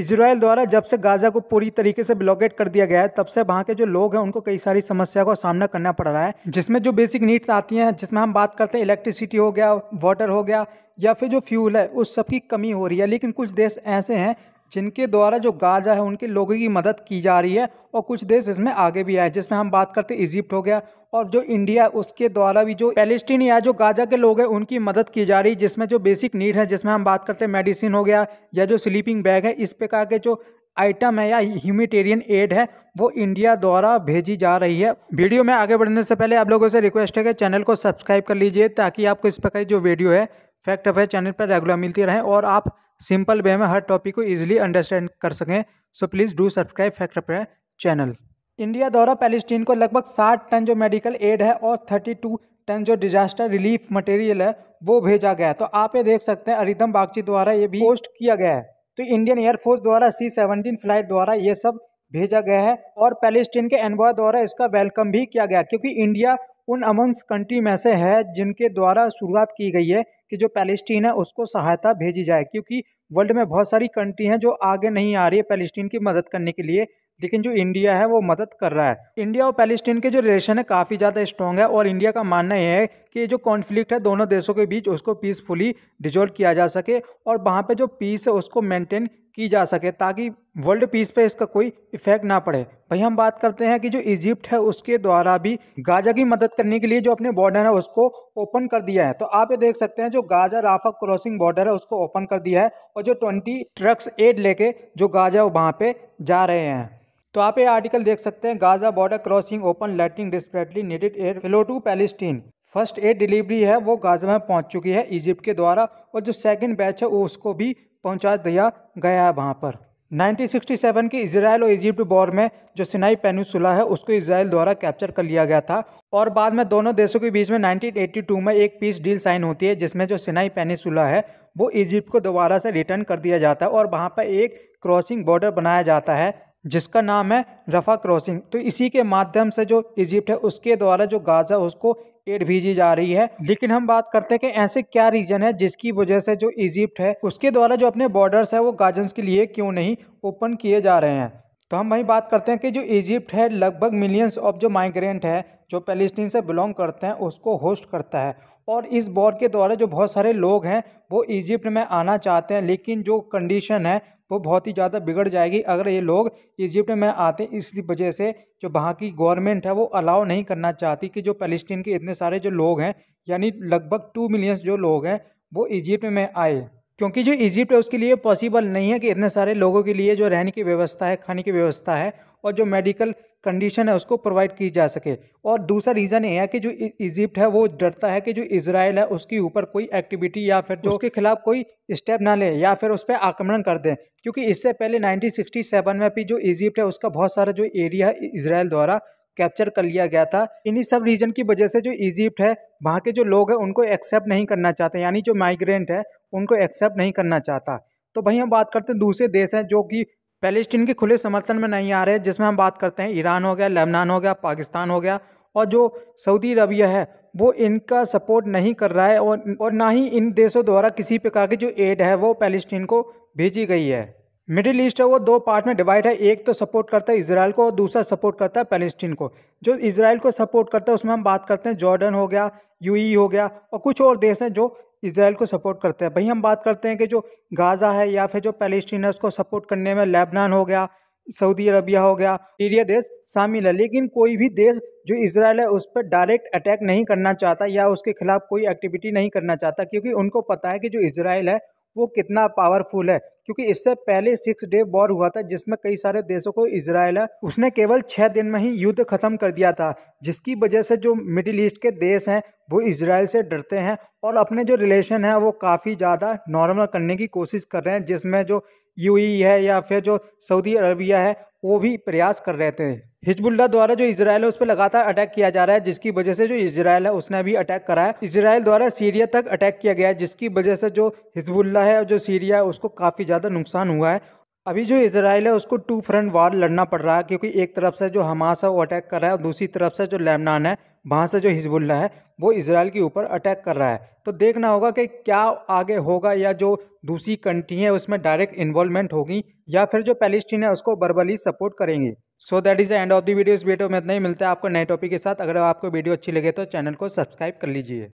Israel द्वारा जब से गाज़ा को पूरी तरीके से ब्लॉकेट कर दिया गया है तब से वहाँ के जो लोग हैं उनको कई सारी समस्या का सामना करना पड़ रहा है, जिसमें जो बेसिक नीड्स आती हैं, जिसमें हम बात करते हैं इलेक्ट्रिसिटी हो गया, वाटर हो गया या फिर जो फ्यूल है उस सब की कमी हो रही है। लेकिन कुछ देश ऐसे हैं जिनके द्वारा जो गाज़ा है उनके लोगों की मदद की जा रही है और कुछ देश इसमें आगे भी आए, जिसमें हम बात करते हैं इजिप्ट हो गया और जो इंडिया उसके द्वारा भी जो पैलेस्टीन या जो गाज़ा के लोग हैं उनकी मदद की जा रही है, जिसमें जो बेसिक नीड है, जिसमें हम बात करते हैं मेडिसिन हो गया या जो स्लीपिंग बैग है, इस प्रकार के जो आइटम है या ह्यूमैनिटेरियन एड है वो इंडिया द्वारा भेजी जा रही है। वीडियो में आगे बढ़ने से पहले आप लोगों से रिक्वेस्ट है कि चैनल को सब्सक्राइब कर लीजिए ताकि आपको इस प्रकार जो वीडियो है फैक्ट अफेयर चैनल पर रेगुलर मिलती रहे और आप सिंपल वे में हर टॉपिक को इजीली अंडरस्टैंड कर सकें। So please do subscribe fact affair channel. India द्वारा पैलेस्टीन को लगभग 60 टन जो मेडिकल एड है और 32 टन जो डिजास्टर रिलीफ मटेरियल है वो भेजा गया है। तो आप ये देख सकते हैं अरिदम बागची द्वारा ये भी पोस्ट किया गया है। तो इंडियन एयरफोर्स द्वारा C-17 फ्लाइट द्वारा ये सब भेजा गया है और पैलेस्टीन के एनवॉय द्वारा इसका वेलकम भी किया गया, क्योंकि इंडिया उन अमंग्स कंट्री में से है जिनके द्वारा शुरुआत की गई है कि जो पैलेस्टीन है उसको सहायता भेजी जाए, क्योंकि वर्ल्ड में बहुत सारी कंट्री हैं जो आगे नहीं आ रही है पैलेस्टीन की मदद करने के लिए, लेकिन जो इंडिया है वो मदद कर रहा है। इंडिया और पैलेस्टीन के जो रिलेशन है काफ़ी ज़्यादा स्ट्रॉन्ग है और इंडिया का मानना यह है कि जो कॉन्फ्लिक्ट है दोनों देशों के बीच उसको पीसफुली डिजोल्व किया जा सके और वहाँ पे जो पीस है उसको मेंटेन की जा सके ताकि वर्ल्ड पीस पे इसका कोई इफेक्ट ना पड़े। भाई हम बात करते हैं कि जो इजिप्ट है उसके द्वारा भी गाजा की मदद करने के लिए जो अपने बॉर्डर है उसको ओपन कर दिया है। तो आप ये देख सकते हैं जो गाजा राफा क्रॉसिंग बॉर्डर है उसको ओपन कर दिया है और जो 20 ट्रक्स एड लेके जो गाजा वहाँ पे जा रहे हैं। तो आप ये आर्टिकल देख सकते हैं, Gaza border crossing open letting desperately needed air flow to Palestine. First aid delivery है वो गाजा में पहुंच चुकी है इजिप्ट के द्वारा और जो सेकंड बैच है उसको भी पहुंचा दिया गया है वहां पर। 1967 के इजराइल और इजिप्ट वॉर में जो सिनाई पेनिनसुला है उसको इजराइल द्वारा कैप्चर कर लिया गया था और बाद में दोनों देशों के बीच में 1982 में एक पीस डील साइन होती है जिसमें जो सिनाई पेनिनसुला है वो इजिप्ट को दोबारा से रिटर्न कर दिया जाता है और वहाँ पर एक क्रॉसिंग बॉर्डर बनाया जाता है जिसका नाम है रफा क्रॉसिंग। तो इसी के माध्यम से जो इजिप्ट है उसके द्वारा जो गाजा उसको एड भेजी जा रही है। लेकिन हम बात करते हैं कि ऐसे क्या रीजन है जिसकी वजह से जो इजिप्ट है उसके द्वारा जो अपने बॉर्डर्स है वो गाजन्स के लिए क्यों नहीं ओपन किए जा रहे हैं। तो हम वही बात करते हैं कि जो इजिप्ट है लगभग मिलियंस ऑफ जो माइग्रेंट है जो पैलेस्टीन से बिलोंग करते हैं उसको होस्ट करता है और इस वॉर के द्वारा जो बहुत सारे लोग हैं वो इजिप्ट में आना चाहते हैं, लेकिन जो कंडीशन है वो बहुत ही ज़्यादा बिगड़ जाएगी अगर ये लोग इजिप्ट में आते। इस वजह से जो वहाँ की गवर्नमेंट है वो अलाउ नहीं करना चाहती कि जो पैलेस्टीन के इतने सारे जो लोग हैं यानी लगभग 2 मिलियन जो लोग हैं वो इजिप्ट में आए, क्योंकि जो इजिप्ट है उसके लिए पॉसिबल नहीं है कि इतने सारे लोगों के लिए जो रहने की व्यवस्था है, खाने की व्यवस्था है और जो मेडिकल कंडीशन है उसको प्रोवाइड की जा सके। और दूसरा रीज़न ये है कि जो इजिप्ट है वो डरता है कि जो इजराइल है उसके ऊपर कोई एक्टिविटी या फिर जो उसके खिलाफ कोई स्टेप ना ले या फिर उस पर आक्रमण कर दें, क्योंकि इससे पहले 1967 में भी जो इजिप्ट है उसका बहुत सारा जो एरिया है इजराइल द्वारा कैप्चर कर लिया गया था। इन्हीं सब रीजन की वजह से जो इजिप्ट है वहाँ के जो लोग हैं उनको एक्सेप्ट नहीं करना चाहते, यानी जो माइग्रेंट है उनको एक्सेप्ट नहीं करना चाहता। तो भाई हम बात करते हैं दूसरे देश हैं जो कि पैलेस्टीन के खुले समर्थन में नहीं आ रहे, जिसमें हम बात करते हैं ईरान हो गया, लेबनान हो गया, पाकिस्तान हो गया और जो सऊदी अरबिया है वो इनका सपोर्ट नहीं कर रहा है और ना ही इन देशों द्वारा किसी प्रकार की जो एड है वो पैलेस्टीन को भेजी गई है। मिडिल ईस्ट है वो 2 पार्ट में डिवाइड है, एक तो सपोर्ट करता है इसराइल को और दूसरा सपोर्ट करता है पैलेस्टीन को। जो इसराइल को सपोर्ट करता है उसमें हम बात करते हैं जॉर्डन हो गया, यूएई हो गया और कुछ और देश हैं जो इसराइल को सपोर्ट करते हैं। भाई हम बात करते हैं कि जो गाज़ा है या फिर जो पैलेस्टीन है उसको सपोर्ट करने में लेबनान हो गया, सऊदी अरबिया हो गया, सीरिया देश शामिल है। लेकिन कोई भी देश जो इसराइल है उस पर डायरेक्ट अटैक नहीं करना चाहता या उसके खिलाफ कोई एक्टिविटी नहीं करना चाहता, क्योंकि उनको पता है कि जो इसराइल है वो कितना पावरफुल है। क्योंकि इससे पहले 6 डे वॉर हुआ था जिसमें कई सारे देशों को इसराइल है उसने केवल 6 दिन में ही युद्ध खत्म कर दिया था, जिसकी वजह से जो मिडिल ईस्ट के देश हैं वो इसराइल से डरते हैं और अपने जो रिलेशन है वो काफ़ी ज़्यादा नॉर्मल करने की कोशिश कर रहे हैं, जिसमें जो यूएई है या फिर जो सऊदी अरबिया है वो भी प्रयास कर रहे थे। हिजबुल्लाह द्वारा जो इसराइल है उस पर लगातार अटैक किया जा रहा है, जिसकी वजह से जो इसराइल है उसने भी अटैक करा है। इसराइल द्वारा सीरिया तक अटैक किया गया है, जिसकी वजह से जो हिजबुल्लाह है और जो सीरिया है उसको काफ़ी ज़्यादा नुकसान हुआ है। अभी जो इजराइल है उसको टू फ्रंट वार लड़ना पड़ रहा है, क्योंकि एक तरफ से जो हमास है वो अटैक कर रहा है और दूसरी तरफ से जो लेबनान है वहाँ से जो हिजबुल्लाह है वो इजराइल के ऊपर अटैक कर रहा है। तो देखना होगा कि क्या आगे होगा, या जो दूसरी कंट्री है उसमें डायरेक्ट इन्वॉल्वमेंट होगी या फिर जो पैलेस्टीन है उसको वर्बली सपोर्ट करेंगे। So that is the end of the video. इस वीडियो में इतना ही, मिलता है आपको नए टॉपिक के साथ। अगर आपको वीडियो अच्छी लगे तो चैनल को सब्सक्राइब कर लीजिए।